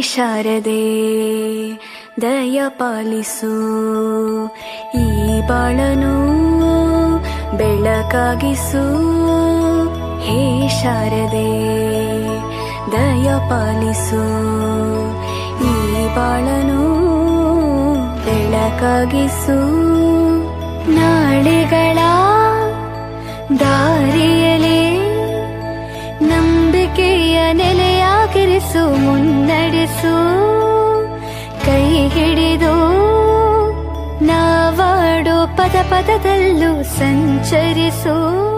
ಶಾರದೆ ದಯ ಪಾಲಿಸು, ಈ ಬಾಳನು ಬೆಳಕಾಗಿಸು. ಹೇ ಶಾರದೆ ದಯ ಪಾಲಿಸು, ಈ ಬಾಳನು ಬೆಳಕಾಗಿಸು. ನಾಳೆಗಳ ದಾರಿಯಲಿ ನಂಬಿಕೆಯ ನೆಲೆಯಾಗಿರಿಸು, ಮುನ್ನಡೆಸು. ಕೈ ಹಿಡಿದು ನಾವಾಡೋ ಪದ ಪದದಲ್ಲೂ ಸಂಚರಿಸು.